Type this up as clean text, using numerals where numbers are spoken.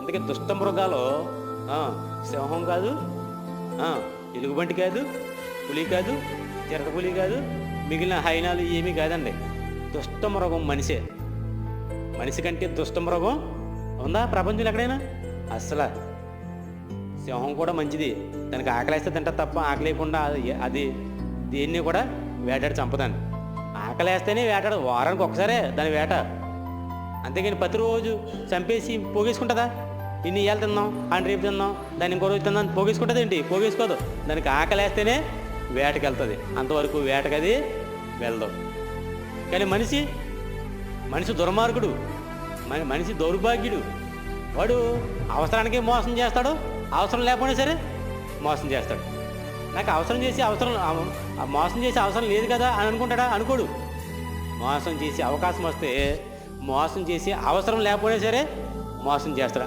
అందుకే దుష్ట మృగాలు ఆ, సింహం కాదు, ఆ, ఎలుగుబంటి కాదు, పులి కాదు, చిరత పులి కాదు, మిగిలిన హైనాలు ఏమీ కాదండి. దుష్ట మృగం మనిషే. మనిషి కంటే దుష్ట మృగం ఉందా ప్రపంచంలో ఎక్కడైనా? అస్సలు. సింహం కూడా మంచిది, దానికి ఆకలేస్తే తింటా తప్ప ఆకలేయకుండా అది దేన్ని కూడా వేటాడి చంపదండి. ఆకలేస్తేనే వేటాడు, వారానికి ఒకసారే దాని వేట. అంతేగాని ప్రతిరోజు చంపేసి పోగేసుకుంటుందా? ఇన్ని ఇవాళ తిందాం అని రేపు తిందాం, దాన్ని ఇంకో రోజు తిందాం పోగేసుకుంటుంది ఏంటి? పోగేసుకోదు. దానికి ఆకలేస్తేనే వేటకి వెళ్తుంది, అంతవరకు వేటకి అది వెళ్దాం. కానీ మనిషి దుర్మార్గుడు, మనిషి దౌర్భాగ్యుడు. వాడు అవసరానికి మోసం చేస్తాడు, అవసరం లేకపోయినా సరే మోసం చేస్తాడు. నాకు మోసం చేసి అవసరం లేదు కదా అని అనుకుంటాడా? అనుకోడు. మోసం చేసి అవకాశం వస్తే మోసం చేసి అవసరం లేకపోయినా సరే మోసం చేస్తాడు.